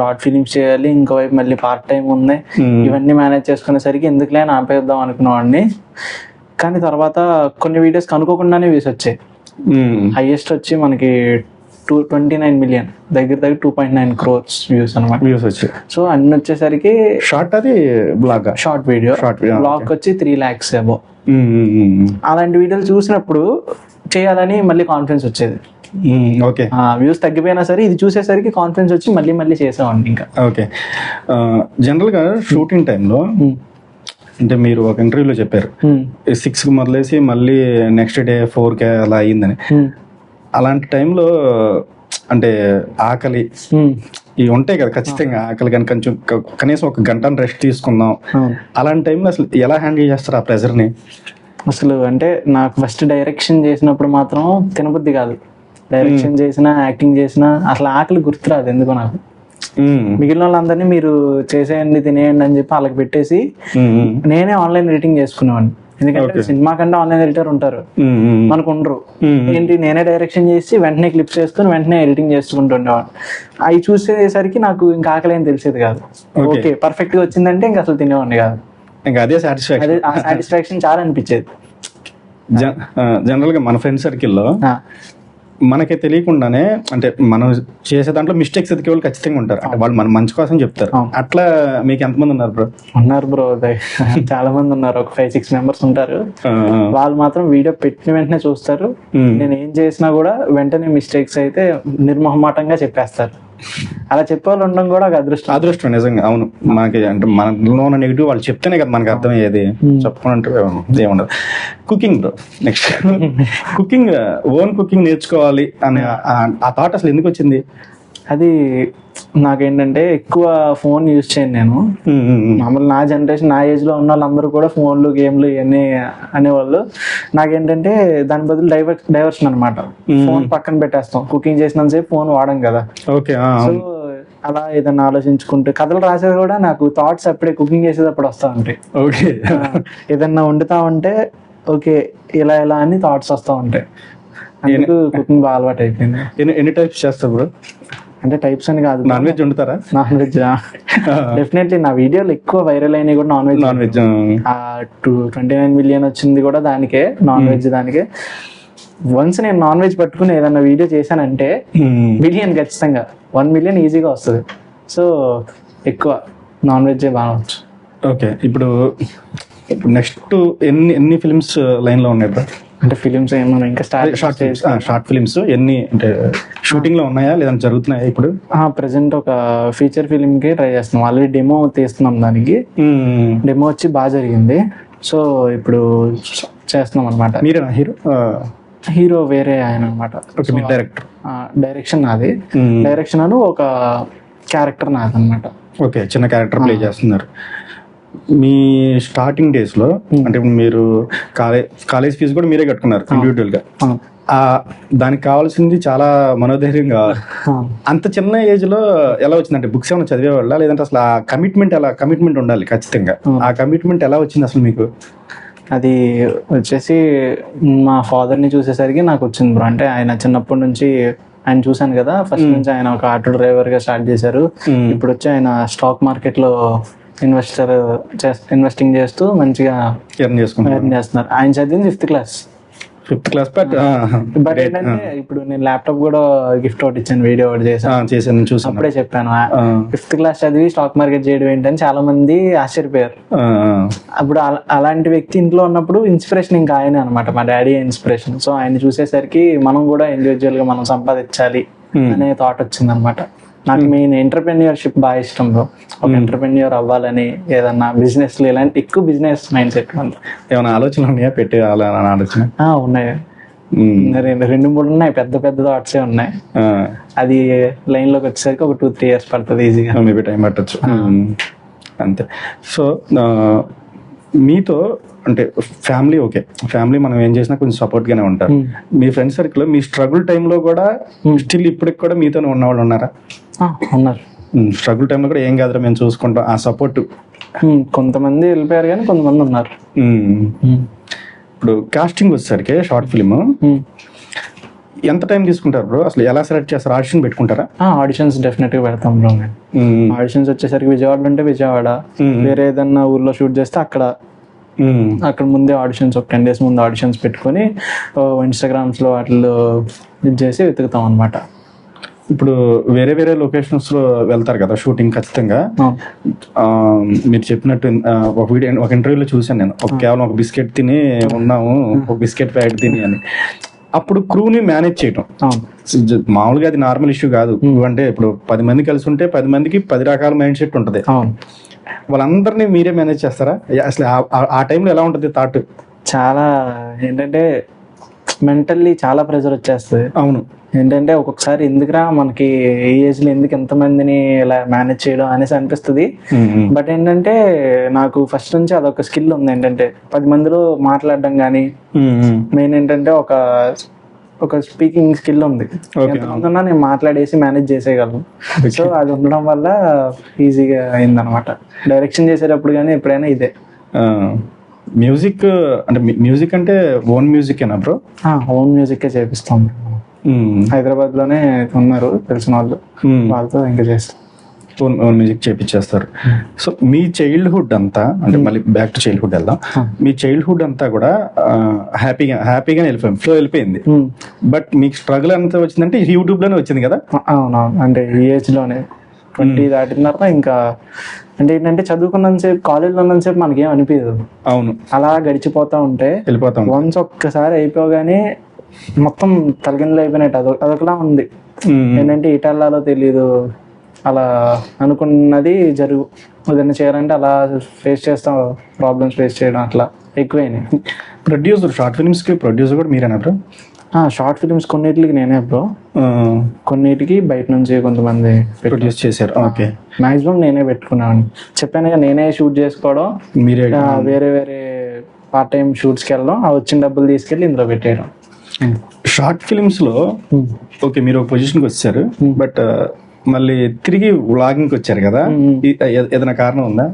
Short films చేయాలి, ఇంకోవైపు మళ్ళీ పార్ట్ టైం ఉంది, ఇవన్నీ మేనేజ్ చేసుకునేసరికి ఎందుకులే అని ఆపేద్దాం అనుకునేవాడిని. కానీ తర్వాత కొన్ని వీడియోస్ అనుకోకుండానే వ్యూస్ వచ్చాయి. హైయెస్ట్ వచ్చి మనకి 29 million, దగ్గర 2.9 crores వ్యూస్ అనమాట. వ్యూస్ వచ్చాయి. సో అన్ని వచ్చేసరికి షార్ట్ అది బ్లాగ్, షార్ట్ వీడియో బ్లాగ్ వచ్చి 3 lakhs అబౌవ్. అలాంటి వీడియోలు చూసినప్పుడు చేయాలని మళ్ళీ కాన్ఫిడెన్స్ వచ్చేది. ఓకే, వ్యూస్ తగ్గిపోయినా సరే ఇది చూసేసరికి కాన్ఫిడెన్స్ వచ్చి మళ్ళీ మళ్ళీ చేసేవాడిని ఇంకా. ఓకే, జనరల్గా షూటింగ్ టైంలో అంటే మీరు ఒక ఇంటర్వ్యూలో చెప్పారు 6కి మొదలేసి మళ్ళీ నెక్స్ట్ డే 4K అలా అయ్యిందని. అలాంటి టైంలో అంటే ఆకలి ఇవి ఉంటాయి కదా ఖచ్చితంగా, ఆకలి కానీ కొంచెం కనీసం ఒక గంట రెస్ట్ తీసుకుందాం, అలాంటి టైంలో అసలు ఎలా హ్యాండిల్ చేస్తారు ఆ ప్రెజర్ని? అసలు అంటే నాకు ఫస్ట్ డైరెక్షన్ చేసినప్పుడు మాత్రం తినబుద్ధి కాదు. డైరెక్షన్ చేసినా యాక్టింగ్ చేసినా అసలు ఆకలి గుర్తురాదు ఎందుకో నాకు. మిగిలిన వాళ్ళందరినీ మీరు చేసేయండి తినేయండి అని చెప్పి వాళ్ళకి పెట్టేసి నేనే ఆన్లైన్ ఎడిటింగ్ చేసుకునేవాడిని. ఎందుకంటే సినిమా కంటే ఆన్లైన్ ఎడిటర్ ఉంటారు, మనకు ఉండరు. ఏంటి, నేనే డైరెక్షన్ చేసి వెంటనే క్లిప్స్ చేసుకుని వెంటనే ఎడిటింగ్ చేసుకుంటుండేవాడిని. అవి చూసేసరికి నాకు ఇంకా ఆకలి ఏం తెలిసేది కాదు. ఓకే పర్ఫెక్ట్ గా వచ్చిందంటే ఇంకా అసలు తినేవాడిని కాదు. ఇంకా అదే సాటిస్ఫాక్షన్ చాలా అనిపించేది. జనరల్ గా మన ఫ్రెండ్ సర్కిల్లో మనకి తెలియకుండానే అంటే మనం చేసే దాంట్లో మిస్టేక్స్ ఎదికే వాళ్ళు ఖచ్చితంగా ఉంటారు. అంటే వాళ్ళు మన మంచి కోసం చెప్తారు. అట్లా మీకు ఎంతమంది ఉన్నారు బ్రో? ఉన్నారు బ్రో, చాలా మంది ఉన్నారు. ఒక 5-6 members ఉంటారు. వాళ్ళు మాత్రం వీడియో పెట్టిన వెంటనే చూస్తారు. నేను ఏం చేసినా కూడా వెంటనే మిస్టేక్స్ అయితే నిర్మోహమాటంగా చెప్పేస్తారు. అలా చెప్పేవాళ్ళు ఉండడం కూడా అదృష్టం నిజంగా. అవును, మనకి అంటే మనలో ఉన్న నెగిటివ్ వాళ్ళు చెప్తేనే కదా మనకి అర్థమయ్యేది. చెప్పమంటే ఏముండదు. Cooking bro, next cooking, own cooking నేర్చుకోవాలి అనే ఆ థాట్ అసలు ఎందుకు వచ్చింది? అది నాకేంటంటే ఎక్కువ ఫోన్ యూజ్ చేయను నేను. మామూలు నా జనరేషన్, నా ఏజ్ లో ఉన్న వాళ్ళందరూ కూడా ఫోన్లు గేమ్లు ఇవన్నీ అనేవాళ్ళు. నాకేంటంటే దాని బదులు డైవర్షన్ అనమాట. ఫోన్ పక్కన పెట్టేస్తాం, కుకింగ్ చేసినంతసేపు ఫోన్ వాడం కదా. ఓకే, సో అలా ఏదన్నా ఆలోచించుకుంటూ కథలు రాసేది కూడా నాకు థాట్స్ అప్పుడే కుకింగ్ చేసేటప్పుడు వస్తా ఉంటాయి. ఓకే, ఏదన్నా వండుతా ఉంటే ఓకే ఇలా ఇలా అని థాట్స్ వస్తూ ఉంటాయి. అందుకు కుకింగ్ బాగా అలవాటు అయిపోయింది. ఎన్ని టైప్స్ చేస్తావు బ్రో? అంటే టైప్స్ అని కాదు. నాన్ వెజ్ వండుతారా? Non veg definitely. నా వీడియోలు ఎక్కువ వైరల్ అయినాయి కూడా నాన్ వెజ్. 29 million వచ్చింది కూడా దానికే, నాన్ వెజ్ దానికే. వన్స్ నేను నాన్ వెజ్ పట్టుకుని ఏదన్నా వీడియో చేశానంటే మిలియన్ ఖచ్చితంగా, 1 million ఈజీగా వస్తుంది. సో ఎక్కువ నాన్ వెజ్ బాగా వచ్చు. ఓకే, ఇప్పుడు నెక్స్ట్ ఎన్ని ఫిల్మ్స్ లైన్ లో ఉన్నాయి బ్రో? అంటే ఫిలిమ్స్ ఏమన్నా ఇంకా షార్ట్ ఫిలిమ్స్ ఎన్ని అంటే షూటింగ్ లో ఉన్నాయా లేదంటే జరుగుతున్నాయా ఇప్పుడు? ప్రెసెంట్ ఒక ఫీచర్ ఫిలిం కి ట్రై చేస్తున్నాం. ఆల్రెడీ డెమో తీస్తున్నాం. దానికి డెమో వచ్చి బాగా జరిగింది. సో ఇప్పుడు చేస్తున్నాం అనమాట. మీరేనా హీరో? హీరో వేరే ఆయన అనమాట. డైరెక్టర్? డైరెక్షన్ నాది. డైరెక్షన్ అను ఒక క్యారెక్టర్ నాది అనమాట. ఓకే, చిన్న క్యారెక్టర్ ప్లే చేస్తున్నారు. మీ స్టార్టింగ్ డేస్ లో అంటే మీరు కాలేజ్ ఫీజు కూడా మీరే కట్టుకున్నారు ఇండివిజువల్ గా. దానికి కావాల్సింది చాలా మనోధైర్యం కావాలి. అంత చిన్న ఏజ్ లో ఎలా వచ్చిందంటే బుక్స్ ఏమైనా చదివేవాళ్ళ లేదంటే అసలు ఆ కమిట్మెంట్ ఉండాలి ఖచ్చితంగా. ఆ కమిట్మెంట్ ఎలా వచ్చింది అసలు మీకు? అది వచ్చేసి మా ఫాదర్ని చూసేసరికి నాకు వచ్చింది బ్రో. అంటే ఆయన చిన్నప్పటి నుంచి ఆయన చూశాను కదా. ఫస్ట్ నుంచి ఆయన ఒక ఆటో డ్రైవర్ గా స్టార్ట్ చేశారు. ఇప్పుడు వచ్చి ఆయన స్టాక్ మార్కెట్ లో ఇన్వెస్టింగ్ చేస్తూ మంచిగా ఎర్న్ చేస్తున్నారు. ఆయన చదివింది 5th class. బట్ ఏంటంటే ఇప్పుడు నేను ల్యాప్టాప్ కూడా గిఫ్ట్ ఒకటి ఇచ్చాను, వీడియో ఒకటి చేశాను. అప్పుడే చెప్పాను 5th class చదివి స్టాక్ మార్కెట్ చేయడం ఏంటని చాలా మంది ఆశ్చర్యపోయారు. అప్పుడు అలాంటి వ్యక్తి ఇంట్లో ఉన్నప్పుడు ఇన్స్పిరేషన్ ఇంకా ఆయనే అనమాట. మా డాడీ ఇన్స్పిరేషన్. సో ఆయన చూసేసరికి మనం కూడా ఇండివిజువల్ గా మనం సంపాదించాలి అనే థాట్ వచ్చింది అనమాట. నాకు మెయిన్ ఎంటర్‌ప్రెన్యూర్‌షిప్ బాగా ఇష్టం బ్రో. ఒక ఎంటర్‌ప్రెన్యూర్ అవ్వాలని, ఏదన్నా బిజినెస్ లో ఇలాంటి ఎక్కువ బిజినెస్ మైండ్ సెట్. ఏమైనా ఆలోచనలు ఉన్నాయా పెట్టే ఆలోచన? ఉన్నాయి, 2-3 ఉన్నాయి. పెద్ద పెద్ద థాట్సే ఉన్నాయి. అది లైన్ లోకి వచ్చేసరికి ఒక 2-3 years పడుతుంది ఈజీగా. మేబీ టైం పట్టచ్చు అంతే. సో మీతో అంటే ఫ్యామిలీ, ఓకే ఫ్యామిలీ మనం ఏం చేసినా కొంచెం సపోర్ట్ గానే ఉంటారు. మీ ఫ్రెండ్ సర్కిల్ మీ స్ట్రగుల్ టైంలో కూడా స్టిల్ ఇప్పటికి కూడా మీతోనే ఉన్నవాళ్ళు ఉన్నారా? ఉన్నారు. స్ట్రగుల్ టైంలో కూడా ఏం కాదురా మేము చూసుకుంటాం ఆ సపోర్ట్? కొంతమంది వెళ్ళిపోయారు కానీ కొంతమంది ఉన్నారు. ఇప్పుడు కాస్టింగ్ వచ్చేసరికి షార్ట్ ఫిల్మ్ ఎంత టైం తీసుకుంటారు బ్రో? అసలు ఎలా సెలెక్ట్ చేస్తారు? ఆడిషన్ పెట్టుకుంటారా? ఆడిషన్స్ డెఫినెట్గా పెడతాం బ్రో. నేను ఆడిషన్స్ వచ్చేసరికి విజయవాడలో ఉంటే విజయవాడ, వేరే ఏదన్నా ఊర్లో షూట్ చేస్తే అక్కడ ముందే ఆడిషన్స్ ఒక 10 days ముందు ఆడిషన్స్ పెట్టుకొని ఇన్స్టాగ్రామ్స్లో వాటిలో ఇది చేసి వెతుకుతాం అనమాట. ఇప్పుడు వేరే వేరే లొకేషన్స్లో వెళ్తారు కదా షూటింగ్ ఖచ్చితంగా. మీరు చెప్పినట్టు ఒక ఇంటర్వ్యూలో చూసాను నేను, కేవలం ఒక బిస్కెట్ తిని ఉన్నాము, ఒక బిస్కెట్ ప్యాకెట్ తిని అని. అప్పుడు క్రూని మేనేజ్ చేయటం మామూలుగా అది నార్మల్ ఇష్యూ కాదు. అంటే ఇప్పుడు 10 మంది కలిసి ఉంటే 10 మందికి 10 రకాల మైండ్ సెట్ ఉంటుంది. వాళ్ళందరినీ మీరే మేనేజ్ చేస్తారా? అసలు ఆ టైంలో ఎలా ఉంటుంది థాట్? చాలా ఏంటంటే మెంటల్లీ చాలా ప్రెషర్ వచ్చేస్తుంది. అవును, ఏంటంటే ఒక్కొక్కసారి ఎందుకురా మనకి ఈ ఏజ్ లో ఎందుకు ఎంతమందిని ఇలా మేనేజ్ చేయడం అనేసి అనిపిస్తుంది. బట్ ఏంటంటే నాకు ఫస్ట్ నుంచి అదొక స్కిల్ ఉంది. ఏంటంటే 10 మందిలో మాట్లాడడం కానీ, మెయిన్ ఏంటంటే ఒక స్పీకింగ్ స్కిల్ ఉంది. ఎంతమందిన్నా నేను మాట్లాడేసి మేనేజ్ చేసేయగలను. సో అది ఉండడం వల్ల ఈజీగా అయిందనమాట. డైరెక్షన్ చేసేటప్పుడు కానీ ఎప్పుడైనా ఇదే. మ్యూజిక్ అంటే ఓన్ మ్యూజిక్ ఏనా బ్రో? ఓన్ మ్యూజిక్ చేపిస్తాం. హైదరాబాద్ లోనే ఉన్నారు తెలిసిన వాళ్ళు, వాళ్ళతో ఇంకా చేస్తాం. ఓన్ మ్యూజిక్ చేపించేస్తారు. సో మీ చైల్డ్హుడ్ అంతా, అంటే మళ్ళీ బ్యాక్ టు చైల్డ్హుడ్ వెళ్దాం. మీ చైల్డ్హుడ్ అంతా కూడా హ్యాపీగా వెళ్ళిపోయింది. బట్ మీకు స్ట్రగుల్ అంతా వచ్చిందంటే యూట్యూబ్ లోనే వచ్చింది కదా? అవునవును. అంటే ఈ ఏజ్ లోనే 20 దాటిన తర్వాత ఇంకా అంటే ఏంటంటే చదువుకున్నంతసేపు, కాలేజ్లో ఉన్నంతసేపు మనకేం అనిపించదు. అవును, అలా గడిచిపోతా ఉంటే వెళ్ళిపోతాం. వన్స్ ఒక్కసారి అయిపోగానే మొత్తం తలకిందులు అయిపోయినట్టు అదొకలా ఉంది. ఏంటంటే ఇటల్లాలో తెలీదు, అలా అనుకున్నది ఏదైనా చేయాలంటే అలా ఫేస్ చేస్తాం, ప్రాబ్లమ్స్ ఫేస్ చేయడం అట్లా ఎక్కువైనాయి. ప్రొడ్యూసర్, షార్ట్ ఫిల్మ్స్ కి ప్రొడ్యూసర్ కూడా మీరేనా బ్రో? షార్ట్ ఫిల్మ్స్ కొన్నిటికి నేనే బ్రో, కొన్నిటికి బయట నుంచి కొంతమంది ప్రొడ్యూస్ చేశారు. ఓకే, మాక్సిమం నేనే పెట్టుకున్నాను. చెప్పాను నేనే షూట్ చేసుకోవడం, మీరే వేరే వేరే పార్ట్ టైం షూట్స్కి వెళ్ళడం, ఆ వచ్చిన డబ్బులు తీసుకెళ్ళి ఇందులో పెట్టేయడం. షార్ట్ ఫిల్మ్స్ లో ఓకే మీరు ఒక పొజిషన్కి వచ్చారు, బట్ మళ్ళీ తిరిగి వ్లాగింగ్కి వచ్చారు కదా, ఏదైనా కారణం ఉందా?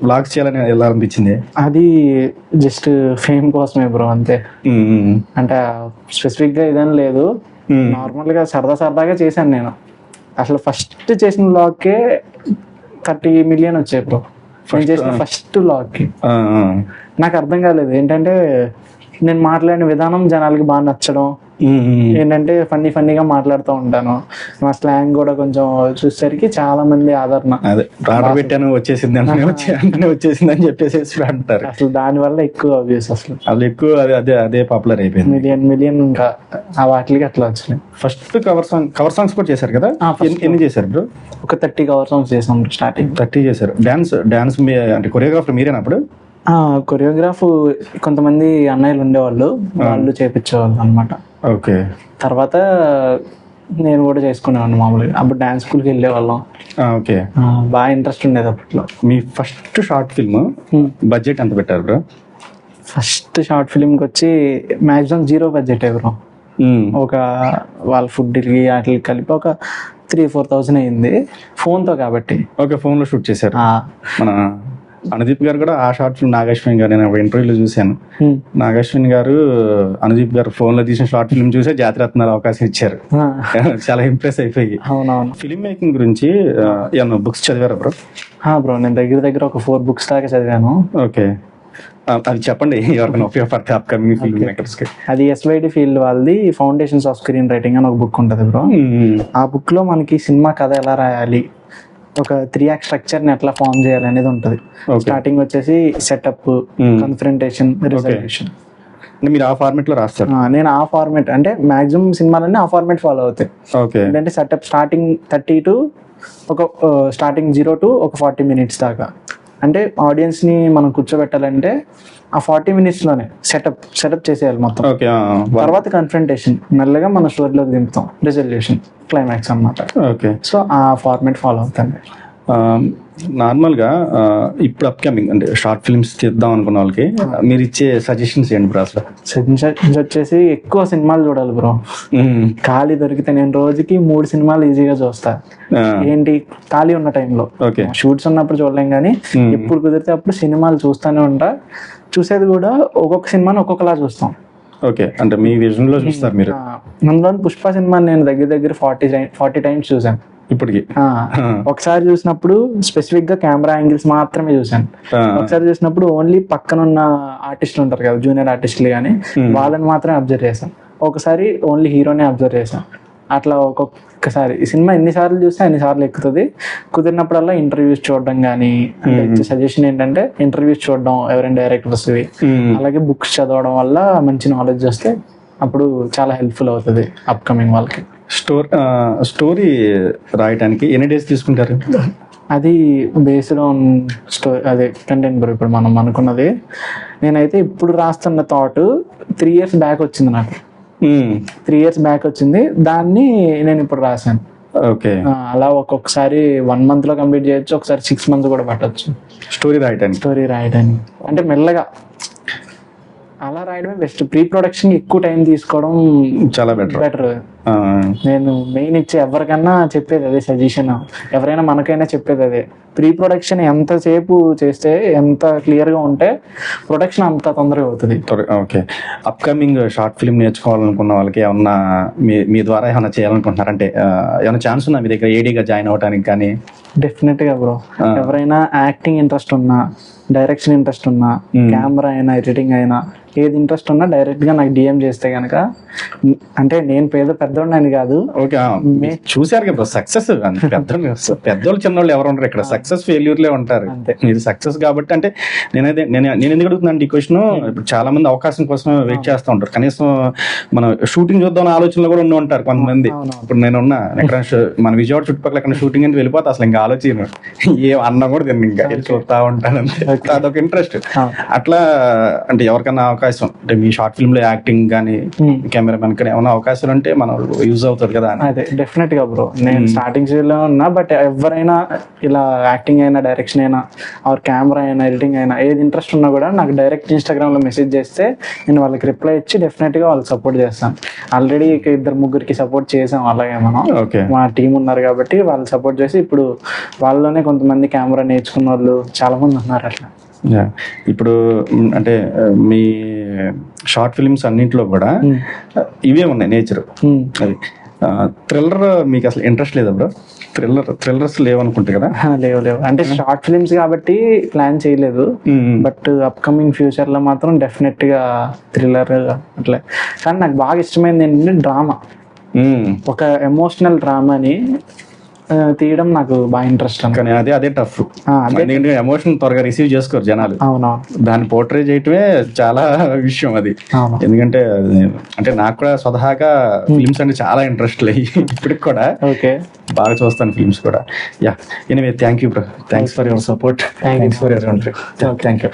వ్లాగ్స్ చేయాలని ఎలా అనిపించింది? అది జస్ట్ ఫేమ్ కోసమే బ్రో, అంతే. అంటే స్పెసిఫిక్ గా ఇదేం లేదు, నార్మల్ గా సరదాగా చేశాను నేను. అసలు ఫస్ట్ చేసిన వ్లాగ్కే 30 million వచ్చాయి బ్రో, నేను చేసిన ఫస్ట్ వ్లాగ్కి. నాకు అర్థం కాలేదు ఏంటంటే నేను మాట్లాడిన విధానం జనాలకి బాగా నచ్చడం, ఏంటంటే ఫన్నీగా మాట్లాడుతూ ఉంటాను, మా స్లాంగ్ కూడా కొంచెం చూసేసరికి చాలా మంది ఆదరణ. ఆర్డర్ పెట్టాను వచ్చేసింది అని చెప్పేసి అంటారు. అసలు దాని వల్ల ఎక్కువ వ్యూస్, అసలు ఎక్కువ అదే పాపులర్ అయిపోయింది. మిలియన్ ఇంకా వాటికి అట్లా వచ్చినాయి. ఫస్ట్ కవర్ సాంగ్స్ కూడా చేశారు కదా? ఎన్ని చేశారు బ్రో? ఒక 30 కవర్ సాంగ్స్ చేసాం స్టార్టింగ్. 30 చేశారు. డాన్స్ అంటే కొరియోగ్రాఫర్ మీరేనా అప్పుడు? కొరియోగ్రాఫ్ కొంతమంది అన్నయ్యలు ఉండేవాళ్ళు, వాళ్ళు చేపించేవాళ్ళు అనమాట. ఓకే, తర్వాత నేను కూడా చేసుకునేవాడిని మామూలుగా. అప్పుడు డాన్స్ స్కూల్కి వెళ్ళేవాళ్ళం. ఓకే, బాగా ఇంట్రెస్ట్ ఉండేది అప్పట్లో. మీ ఫస్ట్ షార్ట్ ఫిల్మ్ బడ్జెట్ ఎంత పెట్టారు బ్రో? ఫస్ట్ షార్ట్ ఫిల్మ్కి వచ్చి మ్యాక్సిమం 0 బడ్జెట్ బ్రో. ఒక వాళ్ళ ఫుడ్కి వాటికి కలిపి ఒక 3-4 thousand అయింది, ఫోన్తో కాబట్టి. ఓకే, ఫోన్లో షూట్ చేశారు. మన అనుదీప్ గారు కూడా ఆ షార్ట్ ఫిల్మ్, నాగశ్విన్ గారు, నేను ఒక ఇంటర్వ్యూలో చూశాను, నాగశ్విన్ గారు అనుదీప్ గారు ఫోన్ లో తీసిన షార్ట్ ఫిల్మ్ చూసే జాతిరత్నాలు అవకాశం ఇచ్చారు. చాలా ఇంప్రెస్ అయిపోయి. అవునవును. ఫిల్మ్ మేకింగ్ గురించి ఏమన్నా బుక్స్ చదివారా బ్రో? బ్రో నేను దగ్గర ఒక 4 books దాకా చదివాను. ఓకే, అది చెప్పండి ఎవరికైనా ఉపయోగపడతాయి అప్కమింగ్ ఫిల్మ్ మేకర్స్ కి. అది SYD ఫీల్డ్ వాళ్ళది ఫౌండేషన్స్ ఆఫ్ స్క్రీన్ రైటింగ్ అని ఒక బుక్ ఉంటుంది బ్రో. ఆ బుక్ లో మనకి సినిమా కథ ఎలా రాయాలి, ఒక 3-act స్ట్రక్చర్ ని ఎట్లా ఫామ్ చేయాలి అనేది ఉంటుంది. స్టార్టింగ్ వచ్చేసి సెటప్, కన్ఫ్రంటేషన్, రిజల్యూషన్. మీరు ఆ ఫార్మేట్ లో రాస్తారు? నేను ఆ ఫార్మేట్, అంటే మాక్సిమం సినిమాలన్నీ ఆ ఫార్మేట్ ఫాలో అవుతాయి. ఏంటంటే setup starting 30 to starting 0 to ఒక 40 minutes దాకా. అంటే ఆడియన్స్ ని మనం కూర్చోబెట్టాలంటే ఆ 40 minutes లోనే సెటప్ చేసేయాలి మొత్తం. తర్వాత కన్ఫ్రంటేషన్, మెల్లగా మన స్టోరీలోకి దింపుతాం, రిజల్యూషన్, క్లైమాక్స్ అన్నమాట. ఓకే, సో ఆ ఫార్మేట్ ఫాలో అవుతాను. నార్మల్గా ఇప్పుడు అప్కమింగ్ అంటే షార్ట్ ఫిల్మ్స్ తీద్దాం అనుకున్న వాళ్ళకి మీరు ఇచ్చే సజెషన్స్ ఏంటి బ్రో? అసలు సజెషన్స్ వచ్చేసి ఎక్కువ సినిమాలు చూడాలి బ్రో. ఖాళీ దొరికితే నేను రోజుకి 3 సినిమాలు ఈజీగా చూస్తా. ఏంటి ఖాళీ ఉన్న టైంలో, షూట్స్ ఉన్నప్పుడు చూడలేం కానీ ఎప్పుడు కుదిరితే అప్పుడు సినిమాలు చూస్తూనే ఉంటా. చూసేది కూడా ఒక్కొక్క సినిమాని ఒక్కొక్కలా చూస్తాం. ఓకే, అంటే మీ విజన్ లో చూస్తారు మీరు అందులో పుష్ప సినిమా నేను దగ్గర దగ్గర 40 టైమ్స్ చూసాను ఇప్పటికి. ఒకసారి చూసినప్పుడు స్పెసిఫిక్ గా కెమెరా యాంగిల్స్ మాత్రమే చూసాను. ఒకసారి చూసినప్పుడు ఓన్లీ పక్కన ఉన్న ఆర్టిస్టులు ఉంటారు కదా, జూనియర్ ఆర్టిస్టులు కానీ, వాళ్ళని మాత్రమే అబ్జర్వ్ చేశాను. ఒకసారి ఓన్లీ హీరోనే అబ్జర్వ్ చేశాను. అట్లా ఒక్కొక్కసారి ఈ సినిమా ఎన్నిసార్లు చూస్తే అన్నిసార్లు ఎక్కుతుంది. కుదిరినప్పుడల్లా ఇంటర్వ్యూస్ చూడడం కానీ, అంటే సజెషన్ ఏంటంటే ఇంటర్వ్యూస్ చూడడం ఎవరైనా డైరెక్టర్స్, అలాగే బుక్స్ చదవడం వల్ల మంచి నాలెడ్జ్ వస్తే అప్పుడు చాలా హెల్ప్ఫుల్ అవుతుంది అప్కమింగ్ వాళ్ళకి. స్టోరీ రాయటానికి ఎన్ని డేస్ తీసుకుంటారు? అది బేస్డ్ ఆన్ స్టోరీ, అదే కంటెంట్ బ్రో. ఇప్పుడు మనం అనుకున్నది, నేనైతే ఇప్పుడు రాస్తున్న థాట్ 3 years బ్యాక్ వచ్చింది నాకు. 3 years బ్యాక్ వచ్చింది, దాన్ని నేను ఇప్పుడు రాశాను. ఓకే, అలా ఒక్కొక్కసారి 1 month లో కంప్లీట్ చేయొచ్చు, ఒకసారి 6 months కూడా పట్టొచ్చు స్టోరీ రాయటానికి. అంటే మెల్లగా అలా రాయడమే బెస్ట్. ప్రీ ప్రొడక్షన్ ఎక్కువ టైం తీసుకోవడం చాలా బెటర్. నేను మెయిన్ ఇచ్చే ఎవరికన్నా చెప్పేది అదే సజెషన్, ఎవరైనా మనకైనా చెప్పేది అదే. ప్రీ ప్రొడక్షన్ ఎంతసేపు చేస్తే, ఎంత క్లియర్ గా ఉంటే ప్రొడక్షన్ అంత తొందరగా అవుతుంది. ఓకే, అప్కమింగ్ షార్ట్ ఫిల్మ్ నేర్చుకోవాలనుకున్న వాళ్ళకి ఏమన్నా మీ ద్వారా ఏమైనా చేయాలనుకుంటున్నారు అంటే ఏమైనా ఛాన్స్ ఉందా మీ దగ్గర ఏడీగా జాయిన్ అవ్వడానికి కానీ? డెఫినెట్ గా బ్రో, ఎవరైనా యాక్టింగ్ ఇంట్రెస్ట్ ఉన్నా, డైరెక్షన్ ఇంట్రెస్ట్ ఉన్నా, కెమెరా అయినా ఎడిటింగ్ అయినా, ఏది ఇంట్రెస్ట్ ఉన్నా డైరెక్ట్ గా నాకు డిఎం చేస్తే గనక, అంటే నేను పెద్దోడిని అని కాదు. ఓకే, చూసారు కదా సక్సెస్, పెద్దోళ్ళు చిన్నోళ్ళు ఎవరు ఉంటారు ఇక్కడ, సక్సెస్ ఫెయిల్యూర్లే ఉంటారు. మీరు సక్సెస్ కాబట్టి, అంటే నేను ఎందుకు అడుగుతున్నాను ఈ క్వశ్చన్, ఇప్పుడు చాలా మంది అవకాశం కోసం వెయిట్ చేస్తూ ఉంటారు. కనీసం మనం షూటింగ్ చూద్దాం ఆలోచనలో కూడా ఉండి ఉంటారు కొంతమంది. ఇప్పుడు నేనున్నా ఎక్కడ మన విజయవాడ చుట్టుపక్కల ఎక్కడ షూటింగ్ అని వెళ్ళిపోతే అసలు ఇంకా ఆలోచన ఏ అన్నా కూడా తిన్న ఇంకా చూస్తా ఉంటాను, అదొక ఇంట్రెస్ట్. అట్లా అంటే ఎవరికన్నా అవకాశం, అంటే మీ షార్ట్ ఫిల్మ్ లో యాక్టింగ్ కానీ, కెమెరామెన్ కానీ ఏమైనా అవకాశాలు అంటే మనం యూజ్ అవుతుంది కదా. అదే డెఫినెట్ గా బ్రో, నేను స్టార్టింగ్ స్టేజ్ లో ఉన్నా, బట్ ఎవరైనా ఇలా యాక్టింగ్ అయినా, డైరెక్షన్ అయినా, ఆర్ కెమెరా అయినా, ఎడిటింగ్ అయినా, ఏది ఇంట్రెస్ట్ ఉన్నా కూడా నాకు డైరెక్ట్ ఇన్స్టాగ్రామ్ లో మెసేజ్ చేస్తే నేను వాళ్ళకి రిప్లై ఇచ్చి డెఫినెట్ గా వాళ్ళకి సపోర్ట్ చేస్తాను. ఆల్రెడీ 2-3 సపోర్ట్ చేసాం అలాగే మనం. మా టీం ఉన్నారు కాబట్టి వాళ్ళు సపోర్ట్ చేసి, ఇప్పుడు వాళ్ళలోనే కొంతమంది కెమెరా నేర్చుకున్న వాళ్ళు చాలా మంది ఉన్నారు అట్లా. ఇప్పుడు అంటే మీ షార్ట్ ఫిల్మ్స్ అన్నింటిలో కూడా ఇవే ఉన్నాయి నేచర్. అది థ్రిల్లర్ మీకు అసలు ఇంట్రెస్ట్ లేదా బ్రో? థ్రిల్లర్స్ లేవనుకుంటా కదా? లేవు, అంటే షార్ట్ ఫిల్మ్స్ కాబట్టి ప్లాన్ చేయలేదు, బట్ అప్కమింగ్ ఫ్యూచర్ లో మాత్రం డెఫినెట్ గా థ్రిల్లర్ అట్లా. కానీ నాకు బాగా ఇష్టమైంది ఏంటంటే డ్రామా, ఒక ఎమోషనల్ డ్రామాని తీయడం నాకు బాగా ఇంట్రెస్ట్. కానీ అదే టఫ్, ఎమోషన్ త్వరగా రిసీవ్ చేసుకోరు జనాలు. అవునా, దాన్ని పోర్ట్రే చేయటమే చాలా విషయం అది. ఎందుకంటే అంటే నాకు కూడా స్వతహాగా ఫిల్మ్స్ అంటే చాలా ఇంట్రెస్ట్ లేదు ఇప్పటికి కూడా. ఓకే, బాగా చూస్తాను ఫిల్మ్స్ కూడా. Anyway thank you bro, thanks for your support, thanks for your country. Thank you.